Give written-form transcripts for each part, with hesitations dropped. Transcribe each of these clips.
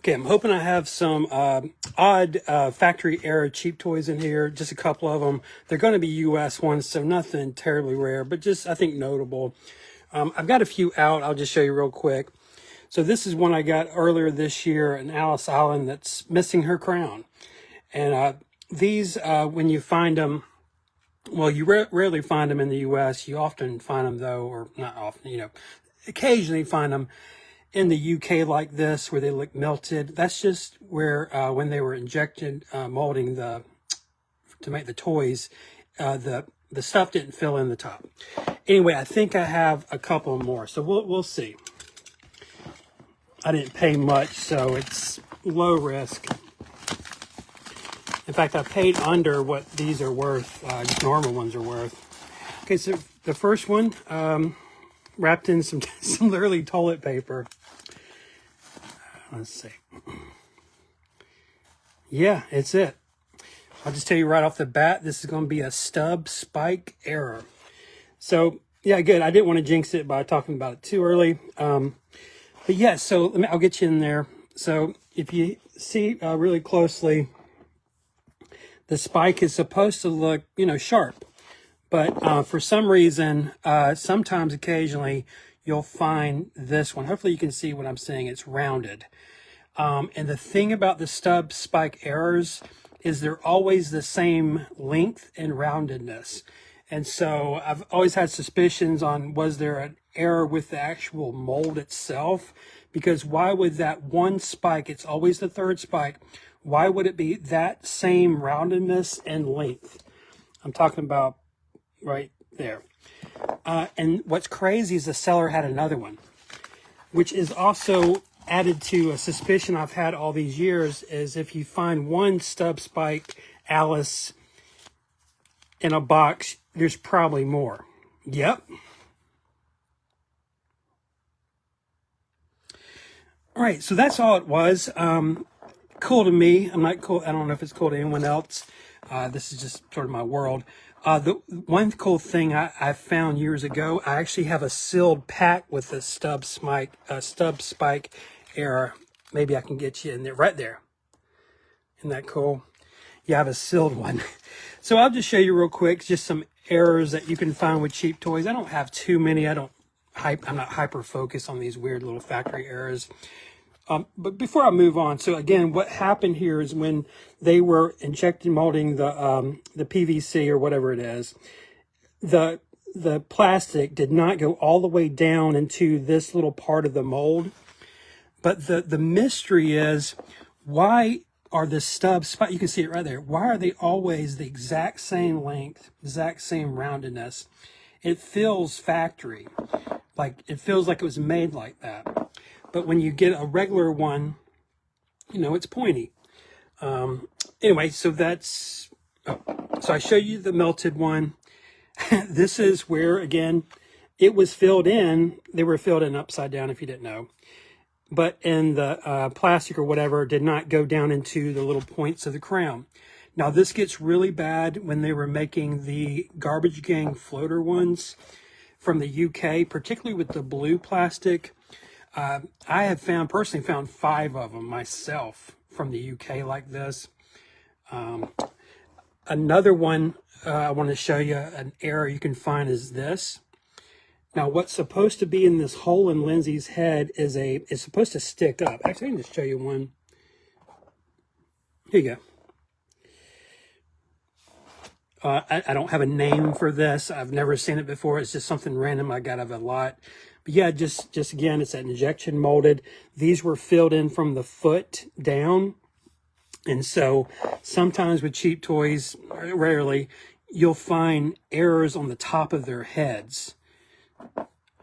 Okay, I'm hoping I have some odd factory error cheap toys in here, just a couple of them. They're going to be US ones, so nothing terribly rare, but just, I think, notable. I've got a few out. I'll just show you real quick. So this is one I got earlier this year in Alice Island that's missing her crown. And these, when you find them, well, you rarely find them in the US. You often find them, though, or not often, occasionally find them in the UK like this, where they look melted. That's just where when they were injected molding to make the toys, the stuff didn't fill in the top. Anyway, I think I have a couple more, so we'll see. I didn't pay much, so it's low risk. In fact, I paid under what these are worth, just normal ones are worth. Okay, so the first one, wrapped in some literally toilet paper. Let's see. Yeah, it's it. I'll just tell you right off the bat, this is going to be a stub spike error. So, yeah, good. I didn't want to jinx it by talking about it too early. But yeah, so I'll get you in there. So if you see really closely, the spike is supposed to look, sharp. But for some reason, sometimes, occasionally, you'll find this one. Hopefully you can see what I'm saying. It's rounded. And the thing about the stub spike errors is they're always the same length and roundedness. And so I've always had suspicions on, was there an error with the actual mold itself? Because why would that one spike, it's always the third spike, why would it be that same roundedness and length? I'm talking about right there. And what's crazy is the seller had another one, which is also added to a suspicion I've had all these years, is if you find one stub spike Alice in a box, there's probably more. Yep. All right, so that's all it was. Cool to me. I'm not cool. I don't know if it's cool to anyone else. This is just sort of my world. The one cool thing I found years ago, I actually have a sealed pack with a stub spike error. Maybe I can get you in there, right there. Isn't that cool? Yeah, I have a sealed one. So I'll just show you real quick, just some errors that you can find with cheap toys. I don't have too many. I'm not hyper focused on these weird little factory errors. But before I move on, so again, what happened here is when they were injecting molding the PVC or whatever it is, the plastic did not go all the way down into this little part of the mold. But the mystery is, why are the stubs, you can see it right there, why are they always the exact same length, exact same roundedness? It feels factory, like it feels like it was made like that. But when you get a regular one, it's pointy. Anyway, so that's, so I show you the melted one. This is where, again, it was filled in. They were filled in upside down, if you didn't know. But in the plastic or whatever, did not go down into the little points of the crown. Now, this gets really bad when they were making the Garbage Gang floater ones from the UK, particularly with the blue plastic. I have personally found 5 of them myself from the UK like this. Another one I want to show you, an error you can find, is this. Now, what's supposed to be in this hole in Lindsay's head is supposed to stick up. Actually, I can just show you one. Here you go. I don't have a name for this. I've never seen it before. It's just something random I got of a lot. But yeah, just again, it's an injection molded. These were filled in from the foot down. And so sometimes with cheap toys, rarely, you'll find errors on the top of their heads.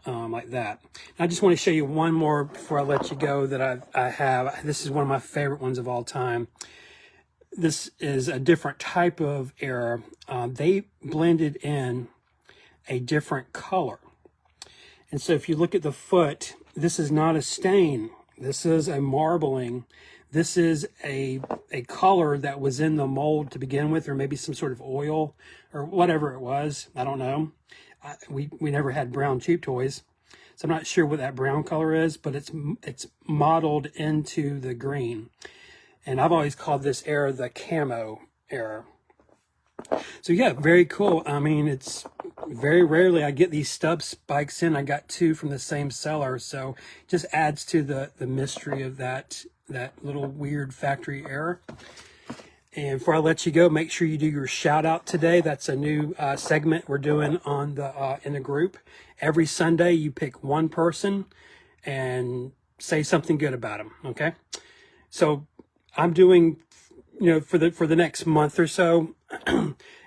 Like that. I just want to show you one more before I let you go that I have. This is one of my favorite ones of all time. This is a different type of error. They blended in a different color. And so if you look at the foot, this is not a stain. This is a marbling. This is a color that was in the mold to begin with, or maybe some sort of oil or whatever it was. I don't know. We never had brown cheap toys. So I'm not sure what that brown color is, but it's modeled into the green. And I've always called this error the camo error. So yeah, very cool. I mean, it's very rarely I get these stub spikes in. I got 2 from the same seller, so just adds to the mystery of that little weird factory error. And before I let you go, make sure you do your shout out today. That's a new segment we're doing on the in the group. Every Sunday, you pick one person and say something good about them. Okay, so I'm doing, for the next month or so.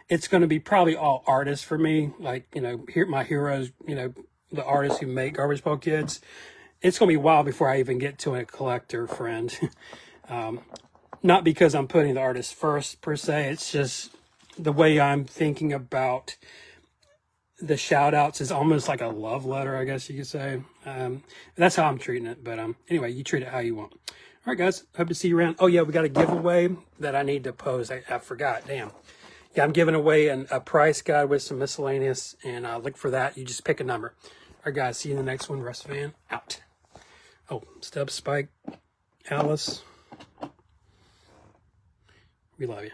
It's going to be probably all artists for me, like, here my heroes, the artists who make Garbage Pail Kids. It's going to be a while before I even get to a collector friend. Not because I'm putting the artist first per se, it's just the way I'm thinking about the shout outs is almost like a love letter, I guess you could say. That's how I'm treating it, but anyway, you treat it how you want. All right, guys, hope to see you around. Oh yeah, we got a giveaway that I need to post. I forgot, damn. Yeah, I'm giving away a price guide with some miscellaneous, and look for that. You just pick a number. All right, guys, see you in the next one. Russ Van, out. Oh, Stub, Spike, Alice, we love you.